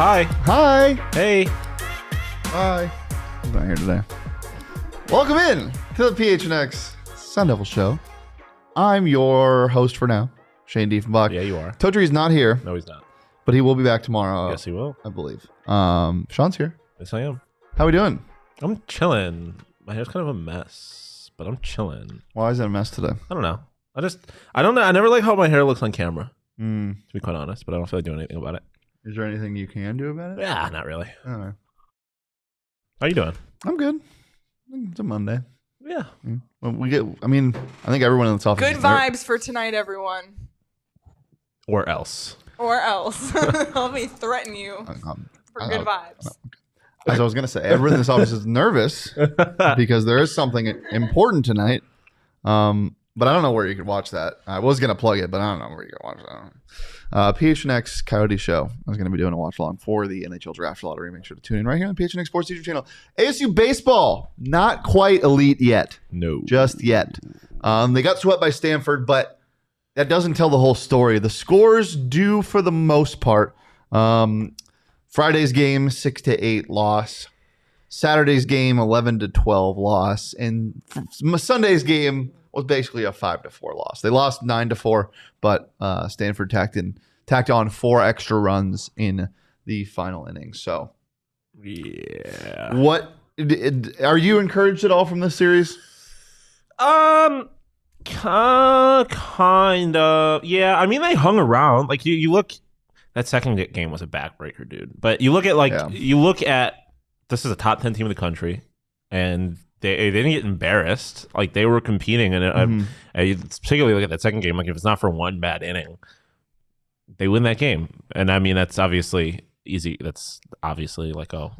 hi. Hi. Hey. Hi. I'm not here today. Welcome in to the PHNX Sun Devil Show. I'm your host for now, Shane Diefenbach. Yeah, you are. Totree's not here. No, he's not. But he will be back tomorrow. Yes, he will. I believe. Sean's here. Yes, I am. How we doing? I'm chilling. My hair's kind of a mess, but I'm chilling. Why is it a mess today? I don't know. I don't know. I never like how my hair looks on camera, to be quite honest, but I don't feel like doing anything about it. Is there anything you can do about it? Yeah, not really. I don't know. How you doing? I'm good. It's a Monday. Yeah. Well, I think everyone in this office Good vibes for tonight, everyone. Or else. Or else. Let me threaten you for good vibes. As I was going to say, everyone in this office is nervous because there is something important tonight. But I don't know where you could watch that. I was going to plug it, but I don't know where you can watch that. PHNX Coyote Show. I was going to be doing a watch along for the NHL Draft Lottery. Make sure to tune in right here on the PHNX Sports YouTube channel. ASU Baseball, not quite elite yet. No. Just yet. They got swept by Stanford, but that doesn't tell the whole story. The scores do for the most part. Friday's game, 6-8 loss. Saturday's game, 11-12 loss. And Sunday's game was basically a 5-4 loss. They lost 9-4, but Stanford tacked on 4 extra runs in the final innings. So, yeah. What are you encouraged at all from this series? Kind of. Yeah, I mean, they hung around. Like, you look, that second game was a backbreaker, dude. But you look at, this is a top 10 team in the country, and they didn't get embarrassed. Like, they were competing, and I particularly look at that second game. Like, if it's not for one bad inning, they win that game. And I mean, that's obviously easy. That's obviously like, oh,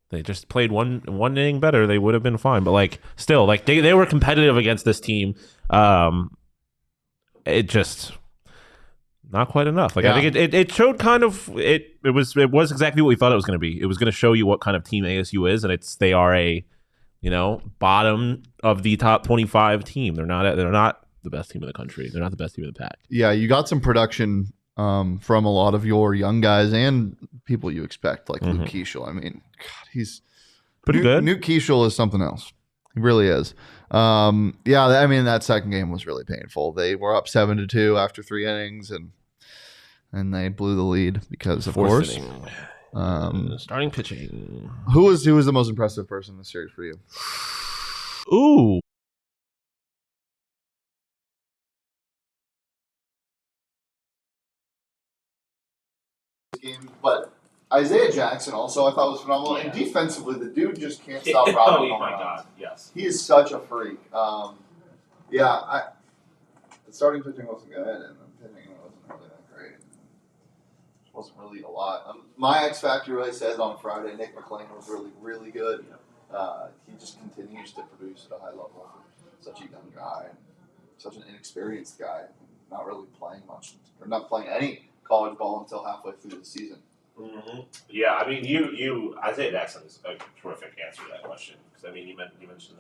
they just played one inning better, they would have been fine. But like, still, like they were competitive against this team. It just not quite enough. Like, yeah. I think it showed kind of it was exactly what we thought it was going to be. It was going to show you what kind of team ASU is, and they are a bottom of the top 25 team. They're not the best team in the country. They're not the best team in the pack. Yeah, you got some production from a lot of your young guys and people you expect, like Luke Keaschall. I mean, God, he's pretty good. Luke Keaschall is something else. He really is. Yeah, I mean, that second game was really painful. They were up 7-2 after 3 innings, and they blew the lead because, of course, starting pitching. Who was the most impressive person in the series for you? Ooh. Game, but Isaiah Jackson also I thought was phenomenal, and defensively the dude just can't stop robbing. Oh my God, yes, he is such a freak. The starting pitching wasn't good, and the pitching wasn't really that great. It wasn't really a lot. My X factor, I said on Friday, Nick McClain was really, really good. He just continues to produce at a high level for such a young guy, and such an inexperienced guy, not really playing much, or not playing any college ball until halfway through the season. Yeah, I mean, you Isaiah Jackson is a terrific answer to that question, because I mean, you mentioned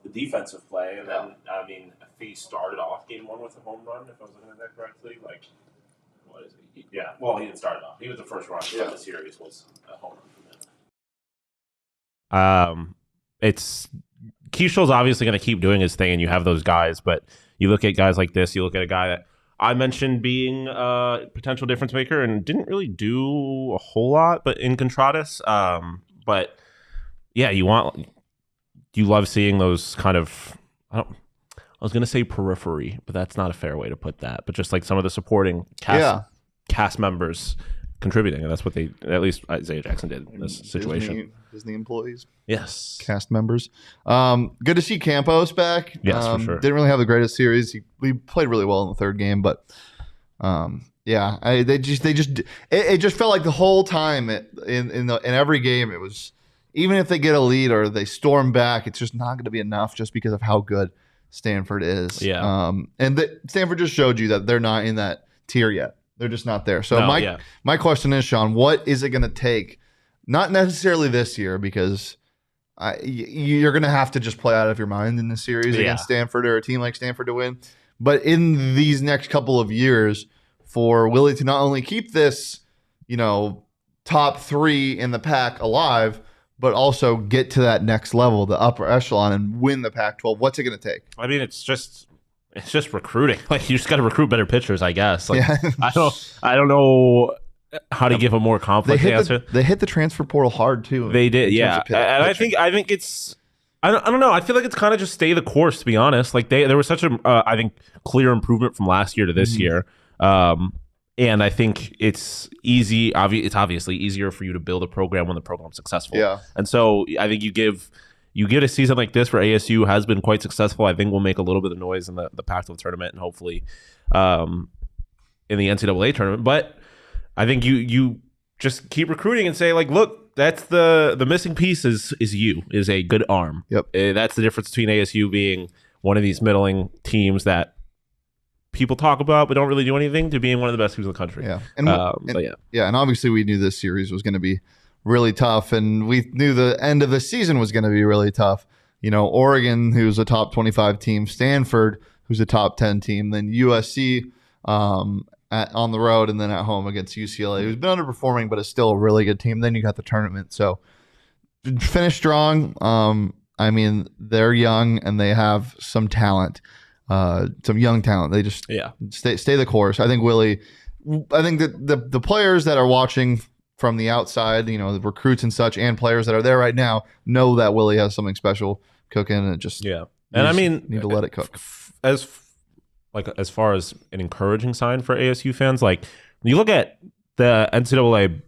the defensive play, and then I mean, I think he started off game 1 with a home run, if I was looking at that correctly. Like, what is it? Yeah, well, he didn't start it off. He was the first run of the series was a home run for him. It's Keaschall's obviously going to keep doing his thing, and you have those guys, but you look at guys like this. You look at a guy that I mentioned being a potential difference maker and didn't really do a whole lot, but in Contradas. But yeah, you love seeing those kind of, I was going to say periphery, but that's not a fair way to put that. But just like some of the supporting cast members contributing, and that's what at least Isaiah Jackson did in this situation. Disney employees. Yes. Cast members. Good to see Campos back. Yes, for sure. Didn't really have the greatest series. We played really well in the third game, but it just felt like the whole time in every game it was, even if they get a lead or they storm back, it's just not going to be enough just because of how good Stanford is. Yeah. And Stanford just showed you that they're not in that tier yet. They're just not there. So my question is, Sean, what is it going to take? Not necessarily this year, because you're going to have to just play out of your mind in the series against Stanford or a team like Stanford to win. But in these next couple of years, for Willie to not only keep this, top 3 in the pack alive, but also get to that next level, the upper echelon, and win the Pac-12? What's it going to take? I mean, it's just recruiting. Like, you just got to recruit better pitchers, I guess. Like, I don't know how to give a more complex answer. They hit the transfer portal hard too. They did, yeah. And I think it's. I don't know. I feel like it's kind of just stay the course, to be honest. Like, there was such a I think clear improvement from last year to this year. And I think it's easy. It's obviously easier for you to build a program when the program's successful. Yeah. And so I think you get a season like this where ASU has been quite successful. I think we'll make a little bit of noise in the Pac-12 tournament and hopefully in the NCAA tournament. But I think you just keep recruiting and say, like, look, that's the missing piece is a good arm. Yep. That's the difference between ASU being one of these middling teams that people talk about but don't really do anything to being one of the best teams in the country. Yeah. And obviously we knew this series was going to be really tough, and we knew the end of the season was going to be really tough. You know, Oregon, who's a top 25 team, Stanford, who's a top 10 team, then USC on the road, and then at home against UCLA, who's been underperforming but is still a really good team. Then you got the tournament. So finish strong. I mean, they're young and they have some talent. Some young talent. They just stay the course. I think Willie. I think that the players that are watching from the outside, you know, the recruits and such, and players that are there right now, know that Willie has something special cooking, and I mean, need to let it cook. As far as an encouraging sign for ASU fans, like, when you look at the NCAA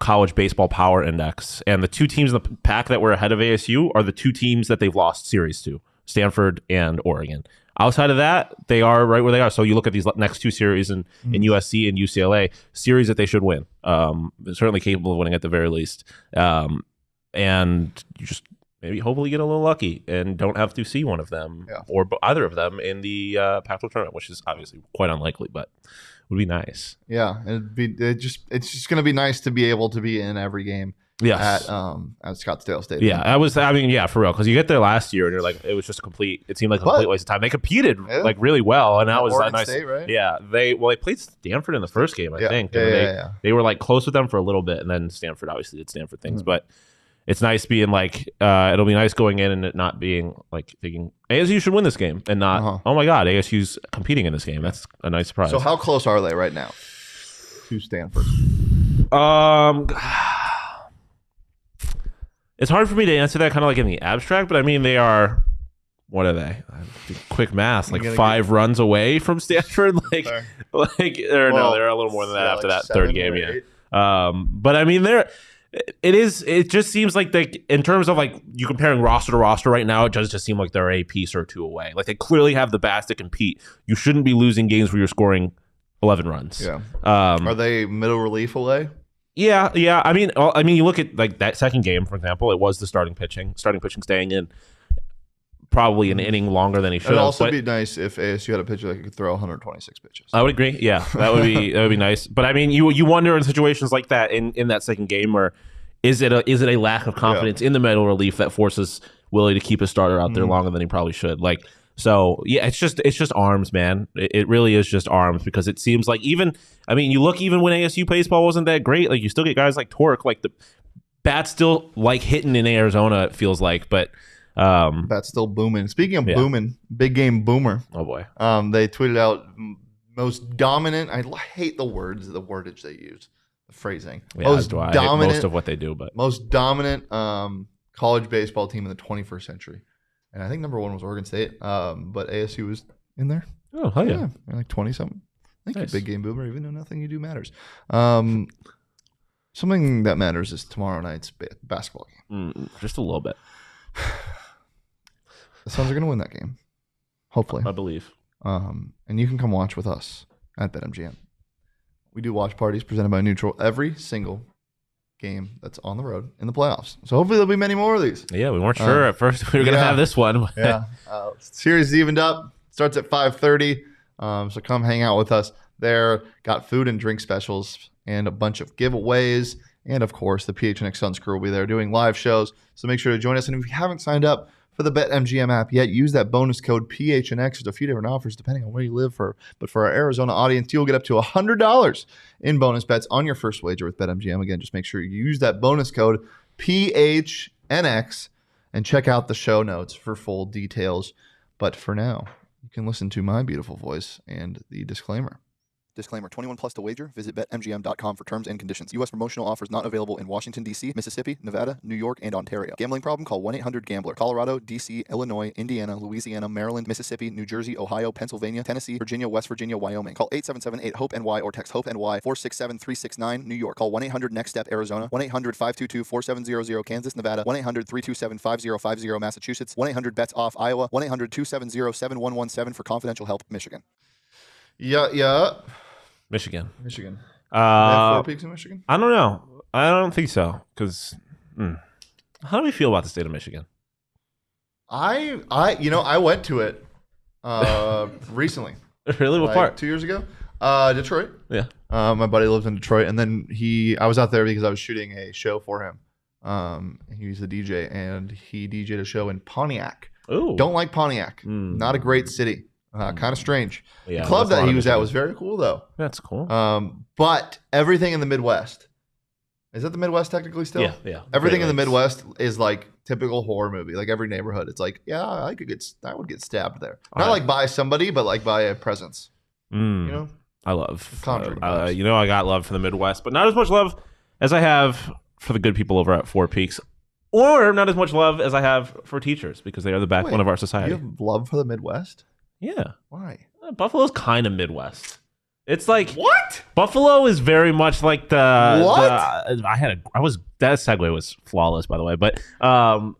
college baseball power index, and the two teams in the pack that were ahead of ASU are the two teams that they've lost series to, Stanford and Oregon. Outside of that, they are right where they are. So you look at these next two series in USC and UCLA, series that they should win. They're certainly capable of winning at the very least. And you just maybe hopefully get a little lucky and don't have to see one of them or either of them in the Pac-12 tournament, which is obviously quite unlikely, but would be nice. Yeah, it's just going to be nice to be able to be in every game. Yes. At Scottsdale Stadium. Yeah, for real. Because you get there last year and you're like, it was just it seemed like a complete waste of time. They competed like really well, and that was Oregon nice. State, right? Yeah. They played Stanford in the first game, I think. They were like close with them for a little bit, and then Stanford obviously did Stanford things. But it's nice being like, it'll be nice going in and it not being like thinking ASU should win this game and not, oh my God, ASU's competing in this game. That's a nice surprise. So how close are they right now to Stanford? It's hard for me to answer that kind of like in the abstract, but I mean, they are, what are they? Quick math, like 5 runs away from Stanford. They're a little more than that after that third game. But I mean, it just seems like in terms of like you comparing roster to roster right now, it does just seem like they're a piece or two away. Like, they clearly have the bats to compete. You shouldn't be losing games where you're scoring 11 runs. Yeah. Are they middle relief away? Yeah. I mean, you look at like that second game, for example. It was the starting pitching staying in probably an inning longer than he should. It'd also be nice if ASU had a pitcher that could throw 126 pitches. I would agree. Yeah, that would be nice. But I mean, you wonder in situations like that in that second game, where is it a lack of confidence in the middle relief that forces Willie to keep a starter out there longer than he probably should? Like. So yeah, it's just arms, man. It really is just arms, because it seems like you look even when ASU baseball wasn't that great, like you still get guys like Torque, like the bat's still like hitting in Arizona, it feels like, but bat's still booming. Speaking of booming, big game boomer. Oh boy. They tweeted out most dominant. I hate the wordage they use, the phrasing. Yeah, most dominant. I hate most of what they do, but most dominant college baseball team in the 21st century. And I think number 1 was Oregon State, but ASU was in there. Oh, hell yeah. They're like 20-something. Thank you, big game boomer, even though nothing you do matters. Something that matters is tomorrow night's basketball game. Just a little bit. The Suns are going to win that game, hopefully. I believe. And you can come watch with us at BetMGM. We do watch parties presented by Neutral every single game that's on the road in the playoffs. So hopefully there'll be many more of these. Yeah, we weren't sure at first we were going to have this one. Series is evened up. Starts at 5:30. So come hang out with us there. Got food and drink specials and a bunch of giveaways. And of course, the PHNX Suns crew will be there doing live shows. So make sure to join us. And if you haven't signed up for the BetMGM app yet, use that bonus code PHNX. There's a few different offers depending on where you live. But for our Arizona audience, you'll get up to $100 in bonus bets on your first wager with BetMGM. Again, just make sure you use that bonus code PHNX and check out the show notes for full details. But for now, you can listen to my beautiful voice and the disclaimer. Disclaimer, 21 plus to wager. Visit BetMGM.com for terms and conditions. U.S. promotional offers not available in Washington, D.C., Mississippi, Nevada, New York, and Ontario. Gambling problem? Call 1-800-GAMBLER. Colorado, D.C., Illinois, Indiana, Louisiana, Maryland, Mississippi, New Jersey, Ohio, Pennsylvania, Tennessee, Virginia, West Virginia, Wyoming. Call 877-8-HOPE-NY or text HOPE-NY 467-369, New York. Call 1-800-NEXT-STEP, Arizona. 1-800-522-4700, Kansas, Nevada. 1-800-327-5050, Massachusetts. 1-800-BETS-OFF, Iowa. 1-800-270-7117 for confidential help, Michigan. Yeah. Michigan. They have 4 peaks in Michigan? I don't know. I don't think so. Because how do we feel about the state of Michigan? I went to it recently. Really? What part? 2 years ago. Detroit. Yeah. My buddy lives in Detroit, and then I was out there because I was shooting a show for him. He's the DJ, and he DJ'd a show in Pontiac. Ooh. Don't like Pontiac. Not a great city. Kind of strange. Yeah, the club that he was at was very cool, though. That's cool. But everything in the Midwest. Is that the Midwest technically still? Yeah. Everything in the Midwest is like typical horror movie. Like every neighborhood, it's like, yeah, I would get stabbed there. Not like by somebody, but like by a presence. You know? I love Conjuring. I got love for the Midwest, but not as much love as I have for the good people over at Four Peaks, or not as much love as I have for teachers because they are the backbone of our society. You have love for the Midwest? Yeah. Why? Buffalo's kind of Midwest. It's like what? Buffalo is very much like the what? That segue was flawless, by the way. But I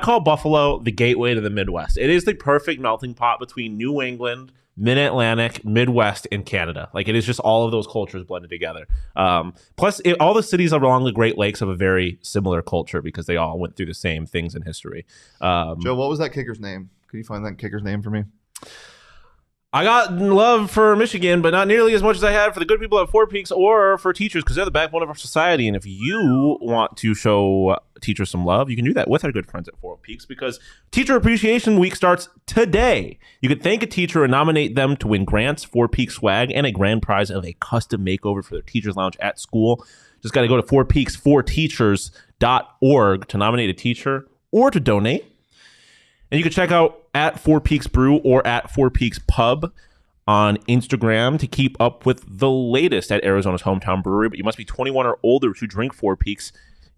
call Buffalo the gateway to the Midwest. It is the perfect melting pot between New England, Mid-Atlantic, Midwest, and Canada. Like it is just all of those cultures blended together. Plus, all the cities along the Great Lakes have a very similar culture because they all went through the same things in history. Joe, what was that kicker's name? Could you find that kicker's name for me? I got love for Michigan, but not nearly as much as I had for the good people at Four Peaks or for teachers because they're the backbone of our society. And if you want to show teachers some love, you can do that with our good friends at Four Peaks because Teacher Appreciation Week starts today. You can thank a teacher and nominate them to win grants, Four Peaks swag, and a grand prize of a custom makeover for their teacher's lounge at school. Just got to go to fourpeaks4teachers.org to nominate a teacher or to donate. And you can check out at Four Peaks Brew or at Four Peaks Pub on Instagram to keep up with the latest at Arizona's hometown brewery. But you must be 21 or older to drink Four Peaks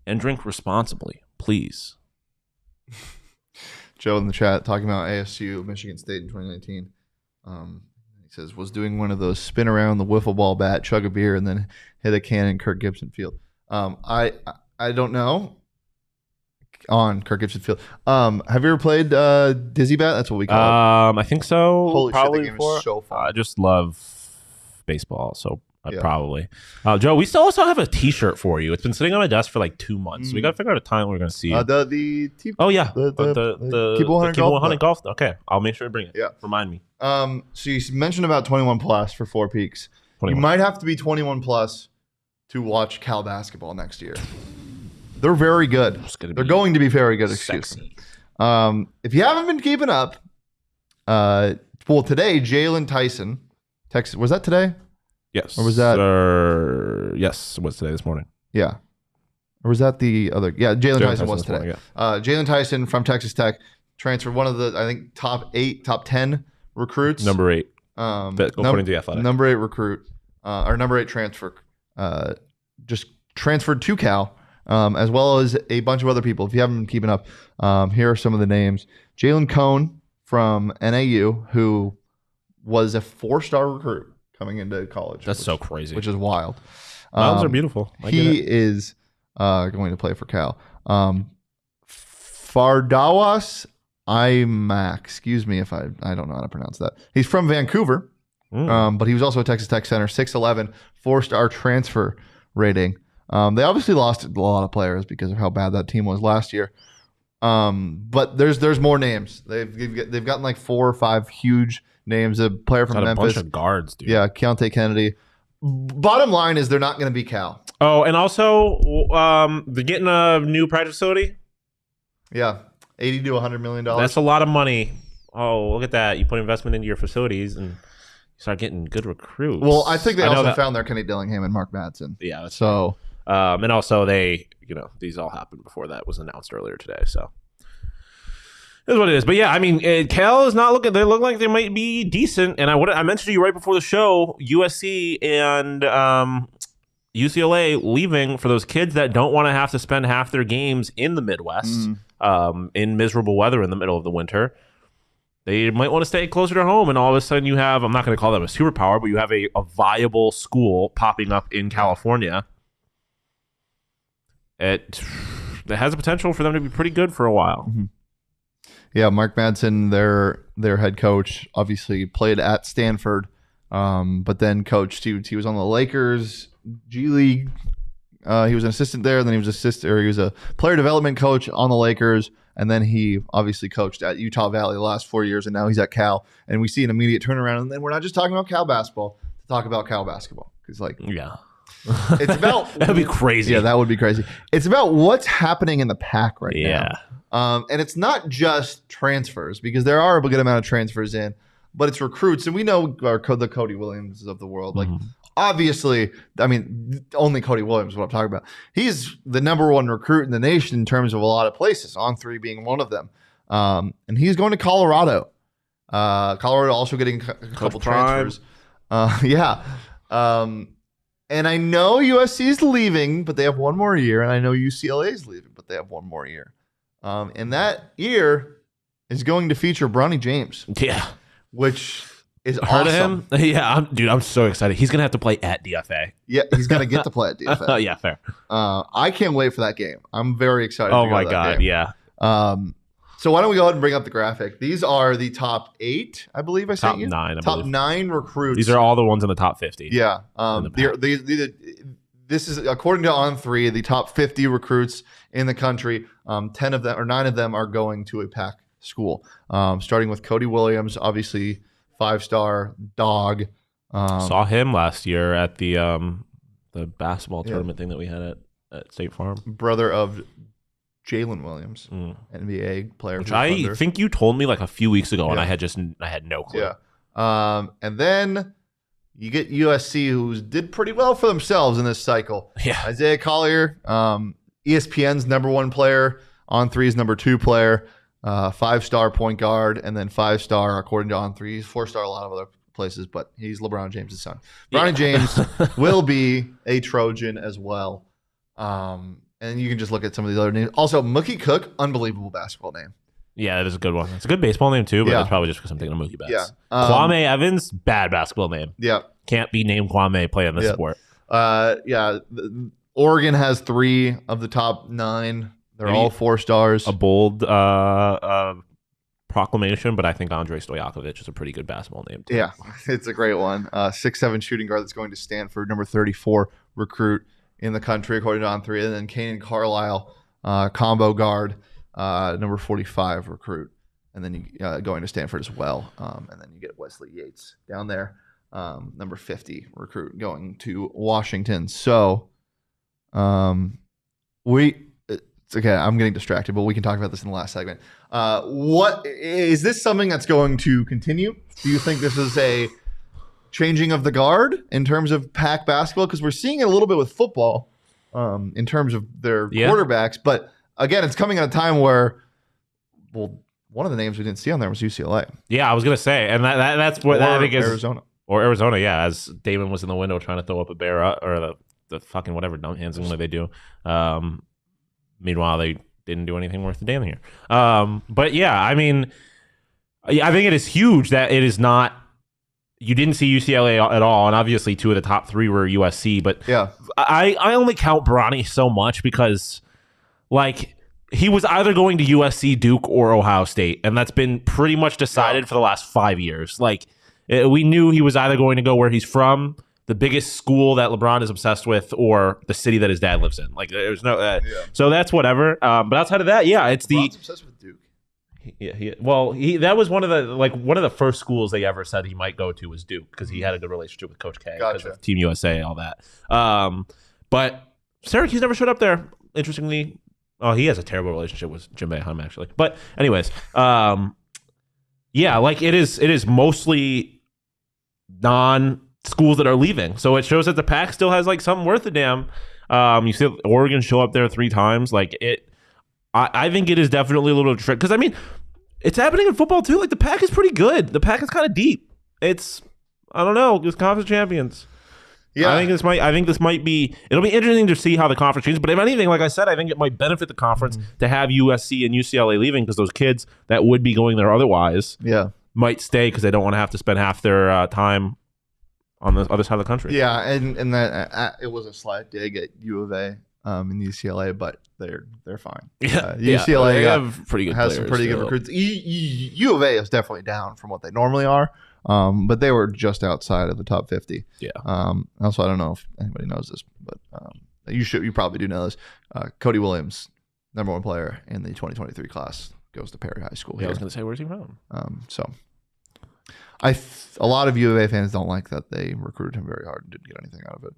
and drink responsibly, please. Joe in the chat talking about ASU, Michigan State in 2019. He says, was doing one of those spin around the wiffle ball bat, chug a beer, and then hit a can in Kirk Gibson Field. I don't know. On Kirk Gibson Field. Have you ever played Dizzy Bat? That's what we call it. I think so. Holy probably shit, the game is so fun. I just love baseball, so probably. Joe, we still also have a T-shirt for you. It's been sitting on my desk for like 2 months. So we got to figure out a time we're going to see it. The Keep 100 golf. Okay, I'll make sure to bring it. Yeah, remind me. So you mentioned about 21 plus for Four Peaks. 21. You might have to be 21 plus to watch Cal basketball next year. They're very good. They're going to be very good. Excuse me. If you haven't been keeping up, today Jaylon Tyson, Texas. Was that today? Yes. Or was that? Yes, it was today. This morning. Yeah. Or was that the other? Yeah, Jaylon Tyson was today. Morning, yeah. Jaylon Tyson from Texas Tech transferred, one of the I think top 10 recruits. Number 8. According to the Athletic. Number 8 recruit or number 8 transfer. Just transferred to Cal. As well as a bunch of other people. If you haven't been keeping up, here are some of the names. Jalen Cone from NAU, who was a 4-star recruit coming into college. That's so crazy. Which is wild. Mountains are beautiful. He is going to play for Cal. Fardawas Imac. Excuse me if I don't know how to pronounce that. He's from Vancouver, but he was also a Texas Tech center. 6'11", 4-star transfer rating. They obviously lost a lot of players because of how bad that team was last year. But there's more names. They've gotten like 4 or 5 huge names. A player from Memphis. A bunch of guards, dude. Yeah, Keontae Kennedy. Bottom line is they're not going to be Cal. Oh, and also they're getting a new practice facility. Yeah, $80 to $100 million. That's a lot of money. Oh, look at that! You put investment into your facilities and you start getting good recruits. Well, I think they also found their Kenny Dillingham and Mark Madsen. Yeah, that's so. And also these all happened before that was announced earlier today. So is what it is. But yeah, I mean, Cal is not looking. They look like they might be decent. And I mentioned to you right before the show, USC and UCLA leaving for those kids that don't want to have to spend half their games in the Midwest, in miserable weather in the middle of the winter. They might want to stay closer to home, and all of a sudden you have, I'm not going to call them a superpower, but you have a viable school popping up in California. It has a potential for them to be pretty good for a while. Mm-hmm. Yeah, Mark Madsen, their head coach, obviously played at Stanford, but then coached. He was on the Lakers G League. He was an assistant there. Then he was a player development coach on the Lakers, and then he obviously coached at Utah Valley the last 4 years, and now he's at Cal. And we see an immediate turnaround. And then we're not just talking about Cal basketball to talk about Cal basketball because it's about that'd be crazy. Yeah, that would be crazy. It's about what's happening in the Pac right now. Yeah. And it's not just transfers because there are a good amount of transfers in, but it's recruits. And we know the Cody Williams of the world. Like, obviously, I mean, only Cody Williams is what I'm talking about. He's the number one recruit in the nation in terms of a lot of places, On3 being one of them. And he's going to Colorado. Colorado also getting a couple transfers. And I know USC is leaving, but they have one more year. And I know UCLA is leaving, but they have one more year. And that year is going to feature Bronny James. Yeah. Which is Heard awesome. of him? Yeah, I'm so excited. He's going to have to play at DFA. Yeah, he's going to get to play at DFA. Yeah, fair. I can't wait for that game. I'm very excited. Oh, my God, yeah. So why don't we go ahead and bring up the graphic? These are the top 8, I believe I sent you. Top 9 recruits. These are all the ones in the top 50. Yeah. This is, according to On3, the top 50 recruits in the country. 9 of them are going to a Pac school. Starting with Cody Williams, obviously 5-star dog. Saw him last year at the basketball tournament thing that we had at State Farm. Brother of Jaylon Williams, NBA player. Which I think you told me like a few weeks ago, and I had no clue. Yeah. And then you get USC, who did pretty well for themselves in this cycle. Yeah. Isaiah Collier, ESPN's number 1 player, On3's number 2 player, 5-star point guard, and then 5-star according to On3. He's 4-star a lot of other places, but he's LeBron James' son. Bronny James will be a Trojan as well. And you can just look at some of these other names. Also, Mookie Cook, unbelievable basketball name. Yeah, that is a good one. It's a good baseball name too, but that's probably just because I'm taking a Mookie Betts. Yeah. Kwame Evans, bad basketball name. Yeah. Can't be named Kwame playing this sport. Oregon has 3 of the top 9. They're all 4-stars. A bold proclamation, but I think Andrei Stojakovic is a pretty good basketball name too. Yeah, it's a great one. 6'7" shooting guard that's going to Stanford, number 34 recruit in the country, according to On3. And then Kanan Carlisle, combo guard, number 45 recruit. And then you going to Stanford as well. And then you get Wesley Yates down there, number 50 recruit, going to Washington. So it's okay, I'm getting distracted, but we can talk about this in the last segment. What is this something that's going to continue? Do you think this is a changing of the guard in terms of Pac basketball? Because we're seeing it a little bit with football in terms of their quarterbacks. But again, it's coming at a time where, one of the names we didn't see on there was UCLA. Yeah, I was going to say. And that's what I think is. Arizona. Or Arizona, yeah, as Damon was in the window trying to throw up a bear or the fucking whatever dunk hands and what they do. Meanwhile, they didn't do anything worth the damn here. But yeah, I mean, I think it is huge that it is not. You didn't see UCLA at all, and obviously 2 of the top 3 were USC. But yeah, I only count Bronny so much because, like, he was either going to USC, Duke, or Ohio State, and that's been pretty much decided for the last 5 years. Like, we knew he was either going to go where he's from, the biggest school that LeBron is obsessed with, or the city that his dad lives in. Like, there's no. So that's whatever. But outside of that, it's LeBron's obsessed with Duke. That was one of the first schools they ever said he might go to was Duke because he had a good relationship with Coach K, because of Team USA, all that. But Syracuse never showed up there. Interestingly, Oh, he has a terrible relationship with Jim Boeheim, actually. But anyways, yeah, like it is mostly non-schools that are leaving. So it shows that the Pac still has like something worth a damn. You see Oregon show up there 3 times. Like I think it is definitely a little trick. Because, I mean, it's happening in football, too. Like, the Pac is pretty good. The Pac is kind of deep. It's, I don't know, it's conference champions. Yeah. I think this might be, it'll be interesting to see how the conference changes. But if anything, like I said, I think it might benefit the conference to have USC and UCLA leaving, because those kids that would be going there otherwise might stay because they don't want to have to spend half their time on the other side of the country. Yeah, and that it was a slight dig at U of A and UCLA, but they're fine. UCLA have pretty good has some pretty good recruits. U of A is definitely down from what they normally are, but they were just outside of the top 50. Yeah. Also, I don't know if anybody knows this, but you probably do know this. Cody Williams, #1 player in the 2023 class, goes to Perry High School. Yeah, I was going to say, where's he from? So a lot of U of A fans don't like that they recruited him very hard and didn't get anything out of it.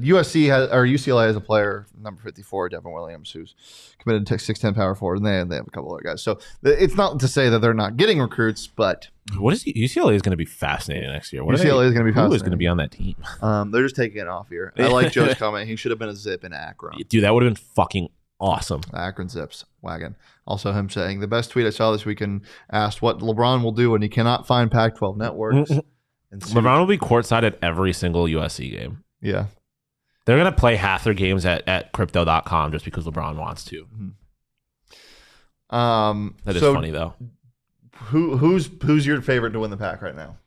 USC or UCLA has a player, number 54, Devin Williams, who's committed to 6'10" power forward, and they have a couple other guys. So it's not to say that they're not getting recruits, but UCLA is going to be fascinating next year. UCLA is going to be fascinating. Who is going to be on that team? They're just taking it off here. I like Joe's comment. He should have been a Zip in Akron. Dude, that would have been fucking awesome. Akron Zips wagon. Also, him saying the best tweet I saw this weekend asked what LeBron will do when he cannot find Pac-12 networks. LeBron will be courtside at every single USC game. Yeah. They're going to play half their games at crypto.com just because LeBron wants to. That is funny, though. Who's your favorite to win the Pac right now?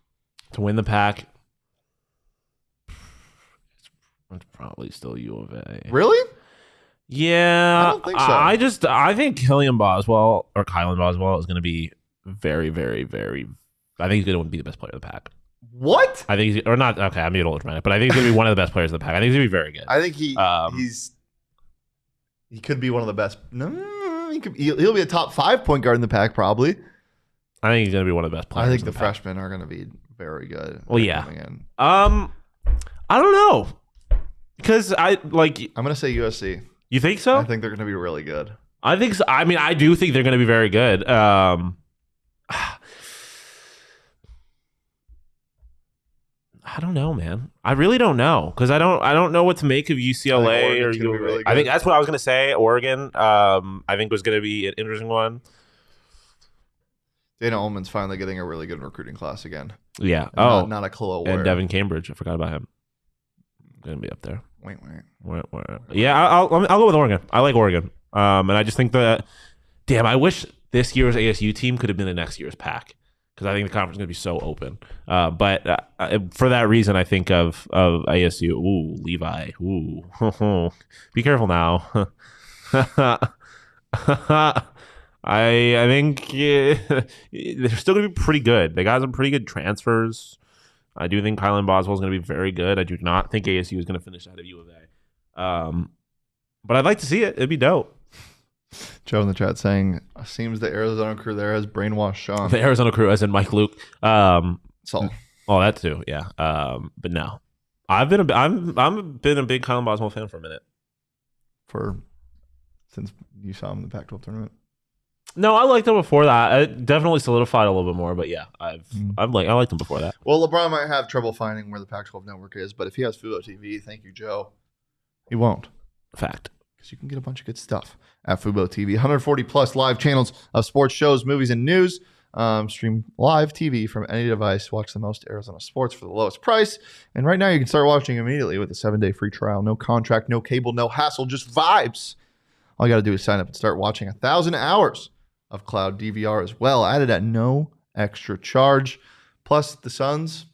To win the Pac, it's probably still U of A. Really? Yeah. I don't think so. I think Kylan Boswell is going to be very, very, very. I think he's going to be the best player of the Pac. What? I think or not. Okay, I'm being old dramatic, but I think he's going to be one of the best players of the Pac. I think he's going to be very good. I think he could be one of the best. No, he'll be a top 5 point guard in the Pac probably. I think he's going to be one of the best players. I think the freshmen are going to be very good. Well, yeah. I don't know, because I'm going to say USC. You think so? I think they're going to be really good. I think so. I mean, I do think they're going to be very good. I don't know, man. I really don't know, because I don't know what to make of UCLA or U of A. Really, I think that's what I was going to say. Oregon, I think was going to be an interesting one. Dana Ullman's finally getting a really good recruiting class again. Yeah. Not a clue. And Devin Cambridge. I forgot about him. Going to be up there. Wait. Yeah, I'll go with Oregon. I like Oregon. And I just think that, damn, I wish this year's ASU team could have been the next year's Pac, because I think the conference is going to be so open. But for that reason, I think of ASU. Ooh, Levi. Ooh. Be careful now. I think they're still going to be pretty good. They got some pretty good transfers. I do think Kylan Boswell is going to be very good. I do not think ASU is going to finish ahead of U of A. But I'd like to see it. It'd be dope. Joe in the chat saying, seems the Arizona crew there has brainwashed Shawn. The Arizona crew, as in Mike Luke. So. Oh, that too, yeah. But no, I've been a big Kylan Boswell fan for a minute. Since you saw him in the Pac-12 tournament. No, I liked him before that. It definitely solidified a little bit more, but yeah, I liked him before that. Well, LeBron might have trouble finding where the Pac-12 network is, but if he has Fubo TV, thank you, Joe, he won't. Fact. Because you can get a bunch of good stuff at Fubo TV. 140 plus live channels of sports, shows, movies, and news. Stream live TV from any device. Watch the most Arizona sports for the lowest price. And right now you can start watching immediately with a 7-day free trial. No contract, no cable, no hassle, just vibes. All you got to do is sign up and start watching 1,000 hours of cloud DVR as well, added at no extra charge. Plus the Suns,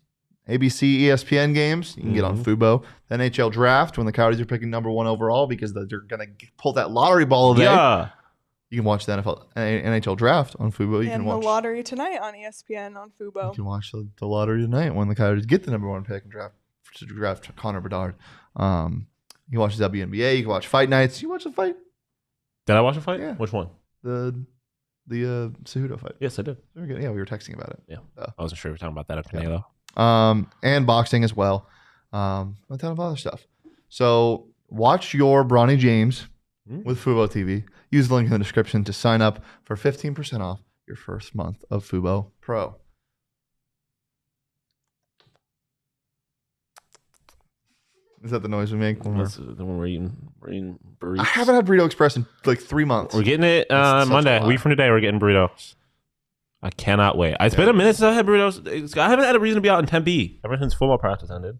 ABC, ESPN games you can get on Fubo. The NHL draft when the Coyotes are picking #1 overall because they're going to pull that lottery ball away. Yeah. You can watch the NHL draft on Fubo. You can watch the lottery tonight on ESPN on Fubo. You can watch the lottery tonight when the Coyotes get the #1 pick and draft Connor Bedard. You can watch the WNBA. You can watch fight nights. You watch the fight. Did I watch a fight? Yeah. Which one? The Cejudo fight. Yes, I did. Very good. Yeah, we were texting about it. Yeah. I wasn't sure we were talking about that after though. And boxing as well. A ton of other stuff. So Watch your Bronny James with Fubo TV. Use the link in the description to sign up for 15% off your first month of Fubo Pro. Is that the noise we make? We're eating burritos. I haven't had Burrito Express in like 3 months. We're getting it Monday. A week from today, we're getting burritos. I cannot wait. It's been a minute since I had burritos. I haven't had a reason to be out in Tempe ever since football practice ended.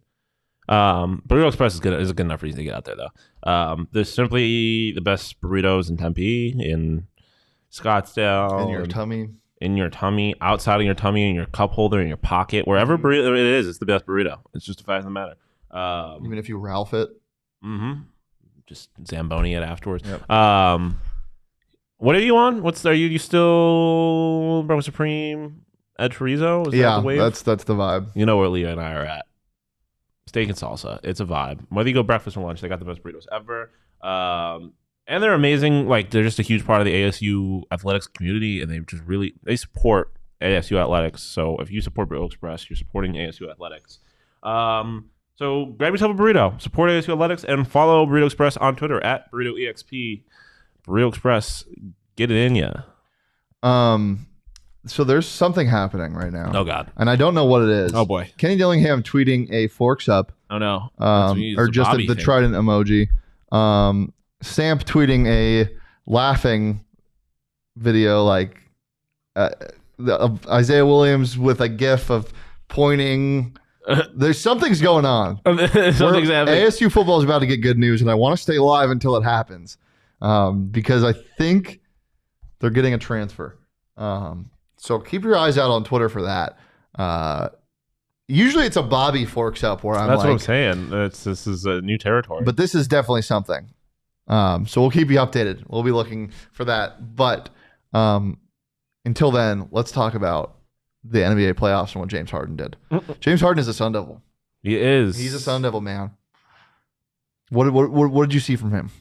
Burrito Express is a good enough reason to get out there, though. There's simply the best burritos in Tempe, in Scottsdale. In your tummy, outside of your tummy, in your cup holder, in your pocket. Wherever burrito it is, it's the best burrito. It's just a fact of the matter. Even if you Ralph it. Just Zamboni it afterwards. Yep. What are you on? Are you still Breakfast Supreme, Ed Chorizo? Is that the wave? that's the vibe. You know where Leo and I are at. Steak and salsa. It's a vibe. Whether you go breakfast or lunch, they got the best burritos ever. And they're amazing. Like, they're just a huge part of the ASU athletics community, and they support ASU athletics. So if you support Burrito Express, you're supporting ASU athletics. So grab yourself a burrito, support ASU athletics, and follow Burrito Express on Twitter at BurritoEXP. Burrito Express, get it in ya. So there's something happening right now. Oh, God. And I don't know what it is. Oh, boy. Kenny Dillingham tweeting a forks up. Oh, no. Or just the trident emoji. Samp tweeting a laughing video like Isaiah Williams with a gif of pointing. Something's going on. Something's happening. ASU football is about to get good news, and I want to stay live until it happens because I think they're getting a transfer. So keep your eyes out on Twitter for that. Usually it's a Bobby forks up where That's what I'm saying. This is a new territory. But this is definitely something. So we'll keep you updated. We'll be looking for that. But until then, let's talk about the NBA playoffs and what James Harden did. James Harden is a Sun Devil. He is. He's a Sun Devil, man. What did you see from him?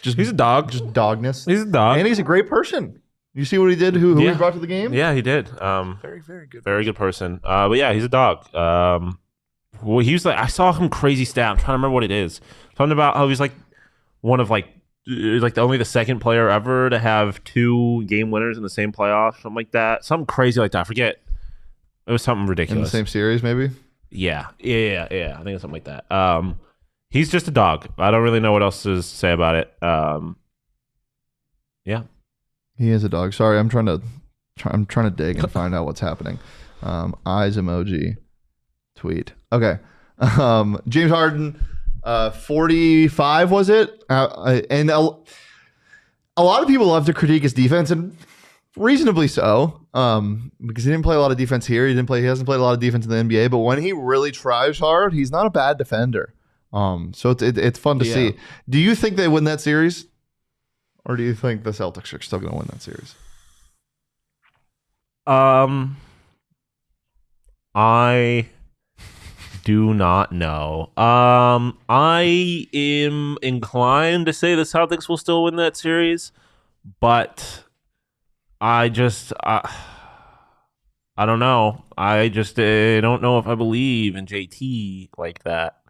He's a dog. Just dogness. He's a dog. And he's a great person. You see what he did? Who he brought to the game? Yeah, he did. Very, very good. Very good person. But yeah, he's a dog. Well, he was like, I saw him crazy stat. I'm trying to remember what it is. Something about how he's like one of only the second player ever to have 2 game winners in the same playoff. Something like that. Something crazy like that. I forget. It was something ridiculous. In the same series, maybe? Yeah. I think it's something like that. He's just a dog. I don't really know what else to say about it. Yeah. He is a dog. Sorry, I'm trying to dig and find out what's happening. Eyes emoji tweet. Okay. James Harden, 45 was it? And a lot of people love to critique his defense, and reasonably so. Because he didn't play a lot of defense here. He hasn't played a lot of defense in the NBA. But when he really tries hard, he's not a bad defender. So it's fun to see. Do you think they win that series? Or do you think the Celtics are still going to win that series? I do not know. I am inclined to say the Celtics will still win that series, but I don't know. I just don't know if I believe in JT like that,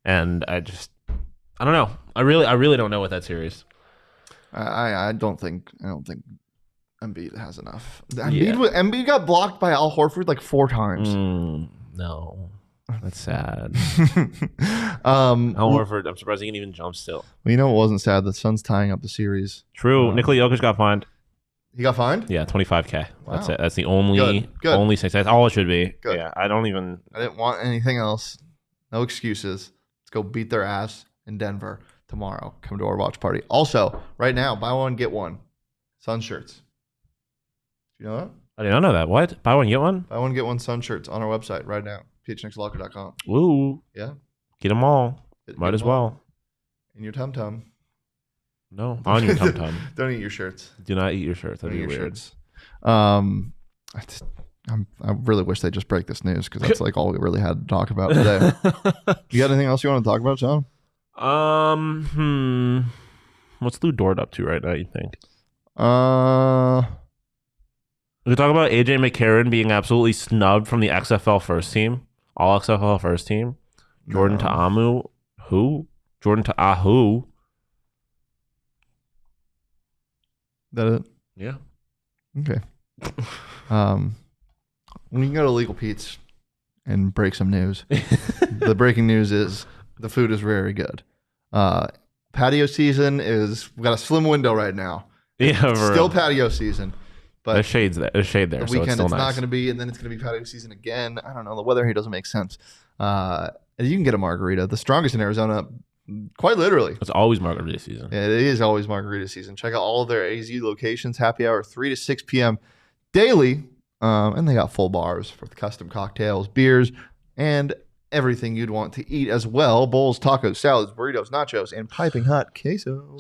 and I don't know. I really don't know what that series. I don't think Embiid has enough. Embiid got blocked by Al Horford like 4 times. No, that's sad. Al Horford, I'm surprised he can even jump still. Well, you know what wasn't sad? The Suns tying up the series. True. Nikola Jokic got fined. He got fined? Yeah, $25K. Wow. That's it. That's the only thing. That's all it should be. Good. Yeah, I didn't want anything else. No excuses. Let's go beat their ass in Denver tomorrow. Come to our watch party. Also, right now, buy one, get one. Sun shirts. Do you know that? I did not know that. What? Buy one, get one? Buy one, get one Sun shirts on our website right now. PHNXlocker.com. Woo. Yeah. Get them all. Might as well. In your tum-tum. No, on your tum-tum. Don't eat your shirts. Do not eat your shirts. That'd be weird. Shirts. I really wish they just break this news because that's like all we really had to talk about today. You got anything else you want to talk about, John? What's Lou Dort up to right now, you think? We could talk about AJ McCarron being absolutely snubbed from the XFL first team. All XFL first team. Jordan Ta'amu. Who? Jordan to Ahu. That it? Yeah. Okay. When you can go to Legal Pete's and break some news, the breaking news is the food is very good. Patio season we got a slim window right now. Yeah, It's still patio season, but there's shades there. There's shade there. the So it's weekend still it's nice. not going to be, and then it's going to be patio season again. I don't know. The weather here doesn't make sense. You can get a margarita, the strongest in Arizona, quite literally. It's always margarita season. It is always margarita season. Check out all of their ASU locations. Happy hour 3 to 6 p.m. daily. And they got full bars for custom cocktails, beers, and everything you'd want to eat as well. Bowls, tacos, salads, burritos, nachos, and piping hot queso.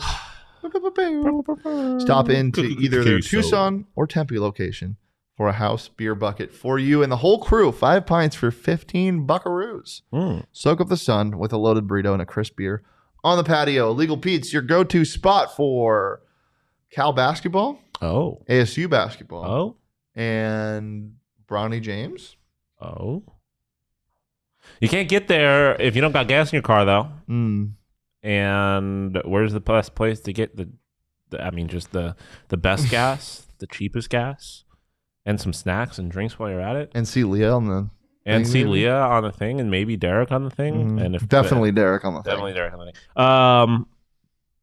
Stop into either their Tucson or Tempe location for a house beer bucket for you and the whole crew. 5 pints for 15 buckaroos. Soak up the sun with a loaded burrito and a crisp beer on the patio. Legal Pete's, your go-to spot for Cal basketball, ASU basketball, and Bronny James. You can't get there if you don't got gas in your car, though. And where's the best place to get the best gas, the cheapest gas, and some snacks and drinks while you're at it? And see Leah on the and see Leah on the thing, and maybe Derek on the thing. And if definitely Derek on the thing. Definitely Derek on the thing.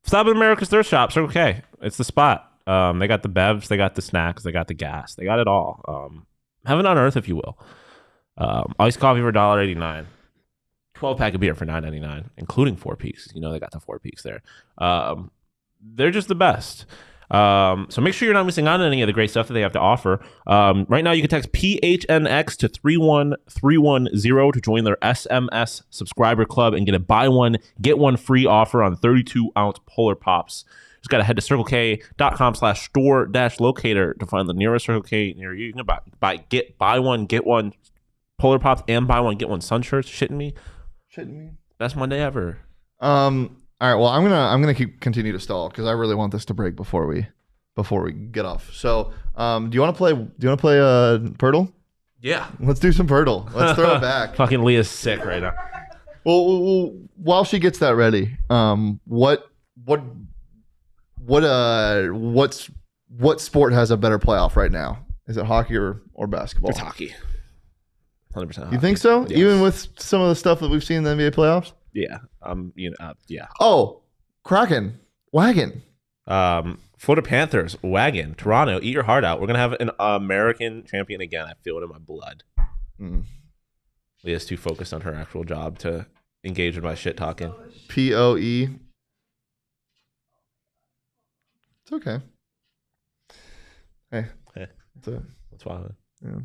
Stop at America's Thrift Shop. Circle K. It's the spot. They got the bevs, they got the snacks, they got the gas, they got it all. Heaven on earth, if you will. Iced coffee for $1.89. 12-pack of beer for $9.99, including 4 Peaks. You know they got the 4 Peaks there. They're just the best. So make sure you're not missing out on any of the great stuff that they have to offer. Right now, you can text PHNX to 31310 to join their SMS subscriber club and get a buy one, get one free offer on 32-ounce Polar Pops. Just got to head to circlecK.com/store-locator to find the nearest Circle K near you. You can buy one, get one Polar Pops and buy one, get one sun shirts. Shitting me? Best Monday ever. All right. Well, I'm gonna continue to stall because I really want this to break before we get off. So, do you want to play Poeltl? Yeah. Let's do some Poeltl. Let's throw it back. Fucking Leah's sick right now. Well, while she gets that ready, what sport has a better playoff right now? Is it hockey or basketball? It's hockey. 100% hockey. You think so? Yes. Even with some of the stuff that we've seen in the NBA playoffs? Yeah. Yeah. Oh, Kraken. Wagon. Florida Panthers. Wagon. Toronto. Eat your heart out. We're going to have an American champion again. I feel it in my blood. Leah's too focused on her actual job to engage in my shit talking. POE. It's okay. Hey. That's fine. Yeah.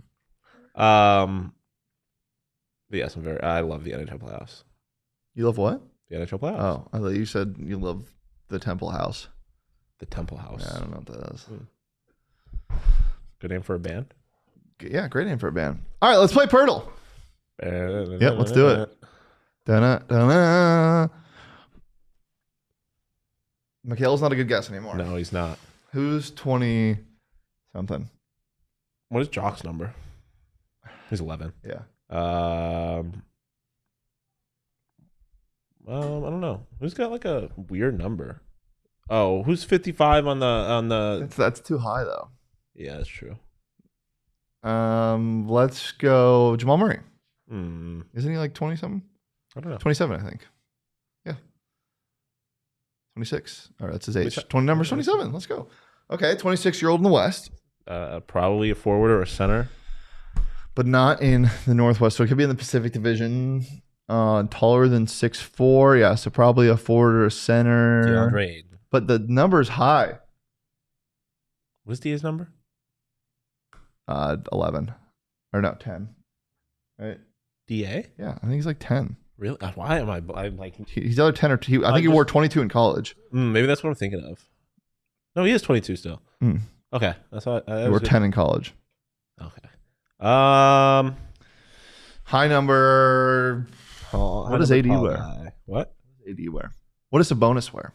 But yes, I love the NHL playoffs. You love what? The NHL playoffs. Oh, I thought you said you love the Temple House. The Temple House. Yeah, I don't know what that is. Good name for a band. Yeah, great name for a band. All right, let's play Poeltl. Yeah, let's do it. Da-na. Mikhail's not a good guess anymore. No, he's not. Who's 20 something? What is Jock's number? He's 11. Yeah. I don't know. Who's got like a weird number? Oh, who's 55 on the? That's too high though. Yeah, that's true. Let's go Jamal Murray. Isn't he like 20 something? I don't know. 27, I think. Yeah. 26. All right, that's his age. 27. Let's go. Okay, 26-year-old in the West. Probably a forward or a center. But not in the Northwest. So it could be in the Pacific Division. Taller than 6'4". Yeah, so probably a forward or a center. DeAndre. But the number's high. What's Diaz's number? 11. Or no, 10. Right? DA? Yeah, I think he's like 10. Really? Why am I'm like... He's either 10 or 2. I think he wore 22 in college. Maybe that's what I'm thinking of. No, he is 22 still. Okay. That's all. He wore 10 in college. Okay. High number... what does AD wear? What? AD wear? What does Sabonis wear?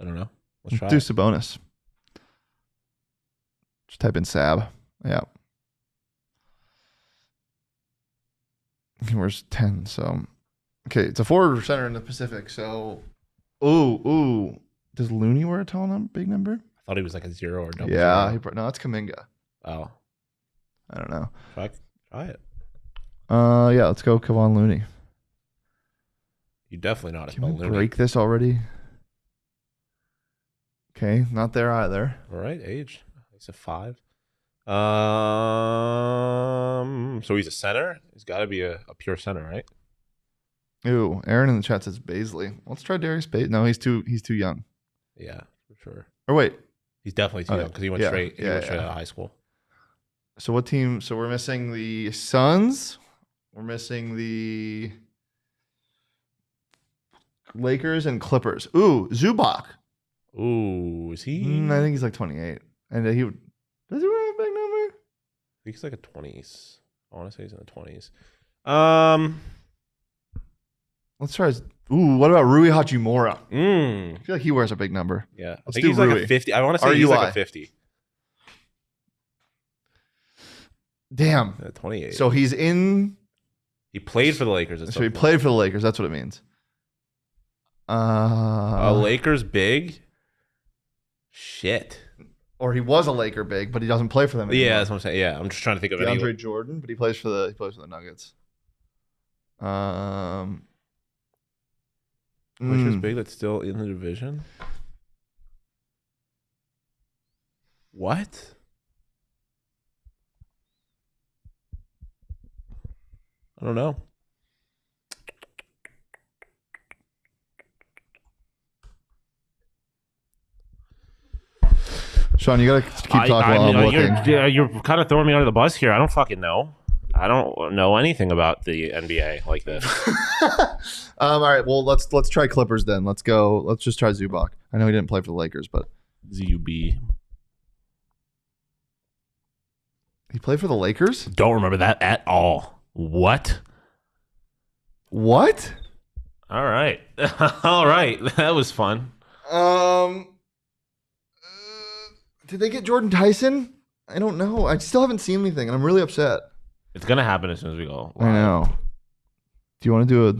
I don't know. Let's try. Do Sabonis. Just type in Sab. Yeah. He wears 10, so Okay, it's a forward or center in the Pacific. So, ooh. Does Looney wear a big number? I thought he was like a 0 or double. Yeah, zero. no, it's Kuminga. Oh, I don't know. try it. Yeah, let's go Kevon Looney. You definitely know how to Can spell we Looney. break this already? Okay, not there either. All right, age. He's a 5. So he's a center. He's got to be a pure center, right? Ooh, Aaron in the chat says Baisley. Let's try Darius Baisley. No, he's too young. Yeah, for sure. Or wait, He's definitely too young because he went straight. He went straight out of high school. so what team? So we're missing the Suns. We're missing the Lakers and Clippers. Ooh, Zubac. Ooh, is he? I think he's like 28. And does he wear a big number? I think he's like a 20s. I want to say he's in the 20s. Let's try his. Ooh, what about Rui Hachimura? I I feel like he wears a big number. Yeah, I Let's think do he's Rui. like a 50. I want to say he's like a 50. Damn. 28. So he's in. He played for the Lakers. So he played for the Lakers. That's what it means. Lakers big. Shit. Or he was a Laker big, but he doesn't play for them anymore. Yeah, that's what I'm saying. Yeah, I'm just trying to think of DeAndre Jordan, but he plays for the Nuggets. Lakers big that's still in the division. What? I don't know. Shawn, you gotta keep talking while I'm looking. You're kind of throwing me under the bus here. I don't fucking know. I don't know anything about the NBA like this. All right, well let's try Clippers then. Let's go. Let's just try Zubac. I know he didn't play for the Lakers, but ZUB. He played for the Lakers? Don't remember that at all. What? What? All right. All right. That was fun. Did they get Jaylon Tyson? I don't know. I still haven't seen anything, and I'm really upset. It's going to happen as soon as we go. I know. Do you want to do a...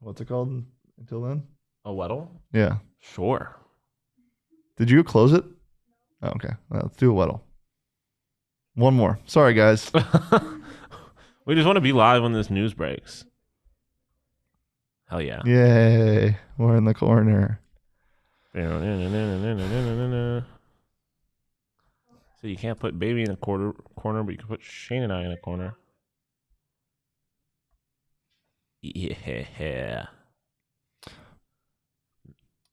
What's it called until then? A Weddle? Yeah. Sure. Did you close it? Oh, okay. Well, let's do a Weddle. One more. Sorry, guys. We just want to be live when this news breaks. Hell yeah. Yay. We're in the corner. So you can't put baby in a corner, but you can put Shane and I in a corner. Yeah.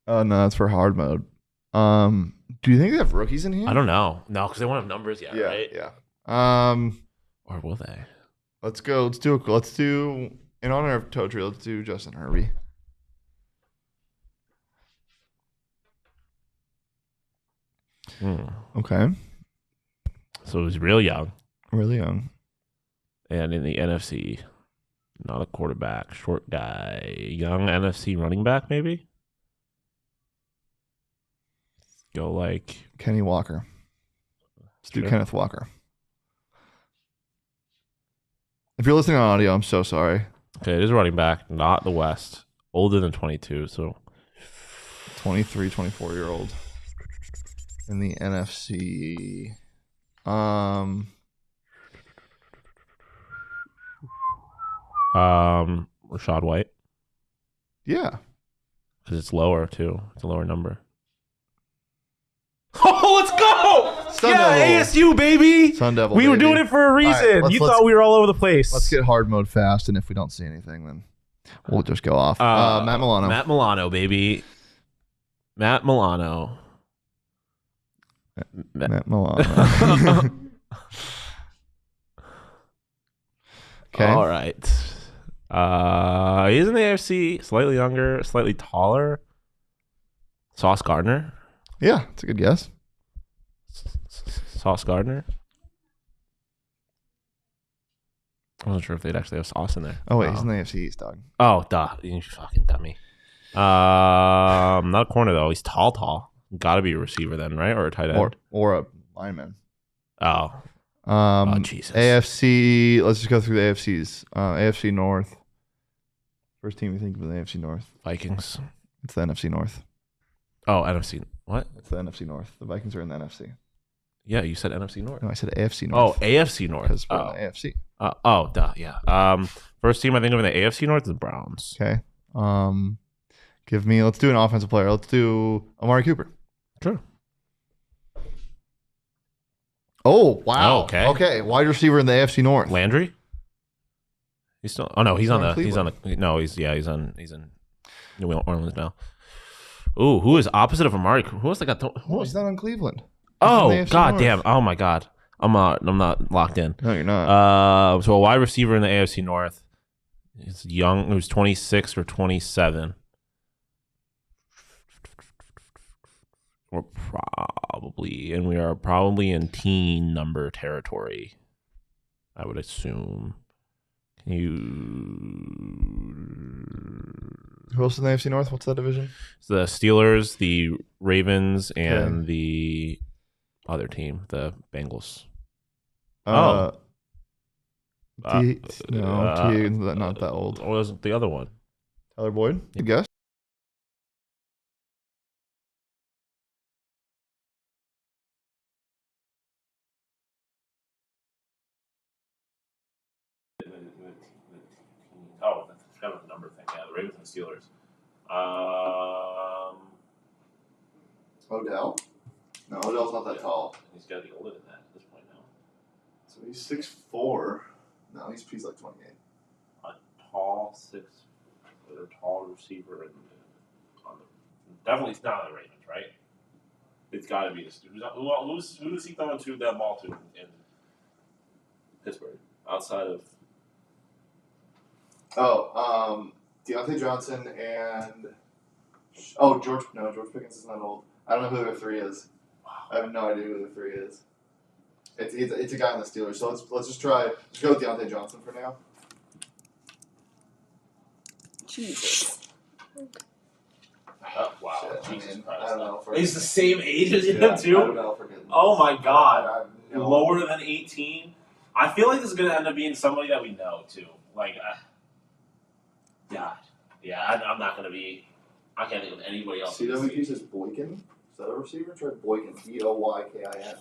Oh, no, that's for hard mode. Do you think they have rookies in here? I don't know. No, because they won't have numbers yet, right? Yeah. Or will they? Let's go. Let's do in honor of Totri, let's do Justin Herbie. Okay. So he's real young. Really young. And in the NFC, not a quarterback, short guy, young NFC running back, maybe? Go like Kenny Walker. Let's do Kenneth Walker. If you're listening on audio, I'm so sorry. Okay, it is running back, not the West. Older than 22, so 23, 24-year-old in the NFC. Rashad White. Yeah. Because it's lower, too. It's a lower number. Oh, let's go! Sun yeah, Devil. ASU, baby! Sun Devil, we were baby. doing it for a reason. Right, you thought we were all over the place. Let's get hard mode fast, and if we don't see anything, then we'll just go off. Matt Milano. Matt Milano, baby. Matt Milano. Matt Milano. Okay. All right. He's in the AFC, slightly younger, slightly taller. Sauce Gardner. Yeah, it's a good guess. Sauce Gardner. I wasn't sure if they'd actually have Sauce in there. Oh, wait, he's in the AFC East, dog. Oh, duh. You fucking dummy. Not a corner, though. He's tall. Got to be a receiver then, right? Or a tight end. Or a lineman. Oh. Jesus. AFC, let's just go through the AFCs. AFC North. First team you think of in the AFC North. Vikings. It's the NFC North. Oh, NFC. What? It's the NFC North. The Vikings are in the NFC. Yeah, you said NFC North. No, I said AFC North. Oh, AFC North. Because we're in the AFC. Duh, yeah. First team I think of in the AFC North is the Browns. Okay. Let's do an offensive player. Let's do Amari Cooper. Sure. Oh, wow. Oh, okay. Okay. Wide receiver in the AFC North. Landry? He's still. Oh no, he's in New Orleans now. Ooh, who is opposite of Amari? Who else? He's not on Cleveland. Oh god damn! Oh my god, I'm not locked in. No, you're not. So a wide receiver in the AFC North. He's young. Who's 26 or 27. We are probably in teen number territory, I would assume. Who else in the AFC North? What's that division? It's the Steelers, the Ravens, and the other team, the Bengals. Not that old. What was the other one? Tyler Boyd? Good guess. Oh, that's kind of a number thing. Yeah, the Ravens and the Steelers. Odell? No, Odell's not that tall. He's got to be older than that at this point now. So he's 6'4". No, he's like 28. A tall receiver, and definitely it's not on the Ravens, right? It's got to be this. Who does he throw to that ball to in Pittsburgh outside of? Deontay Johnson and George Pickens is not old. I don't know who the three is. I have no idea who the three is. It's a guy on the Steelers. So let's just go with Deontay Johnson for now. Jesus. Oh, wow. Shit, Jesus I Christ. don't know. He's the same age as him, I too? don't know. Oh, my God. No. Lower than 18? I feel like this is going to end up being somebody that we know, too. Like, God. Yeah, I'm not going to be... I can't think of anybody else. CWP says Boykin. Is that a receiver? Try Boykin. Boykin.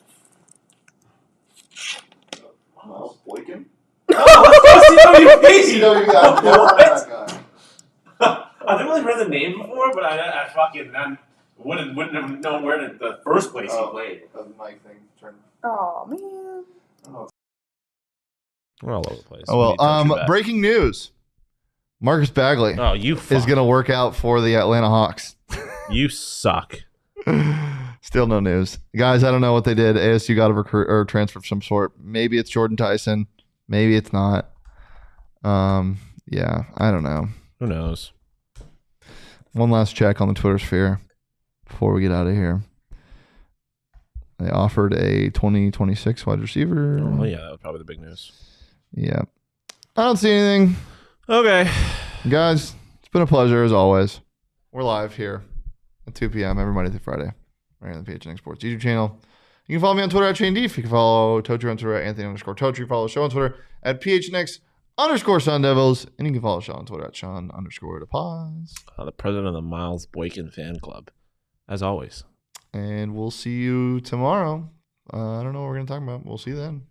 Miles Boykin? CWP! I've never heard that guy. I've never really heard the name before, but I fucking then wouldn't have known where the first place he played. The mic thing. Oh, man. We're all over the place. Oh, well. Breaking news. Marcus Bagley is going to work out for the Atlanta Hawks. You suck. Still no news. Guys, I don't know what they did. ASU got a recruit or transfer of some sort. Maybe it's Jaylon Tyson. Maybe it's not. Yeah, I don't know. Who knows? One last check on the Twitter sphere before we get out of here. They offered a 2026 wide receiver. Oh, yeah, that was probably the big news. Yeah. I don't see anything. Okay. Guys, it's been a pleasure as always. We're live here at 2 p.m. every Monday through Friday right on the PHNX Sports YouTube channel. You can follow me on Twitter at ShaneDeef. You can follow Totri on Twitter at Anthony_Totri. Follow the show on Twitter at PHNX_Sun Devils. And you can follow Shawn on Twitter at Shawn_DePaz. The president of the Miles Boykin fan club, as always. And we'll see you tomorrow. I don't know what we're going to talk about. We'll see you then.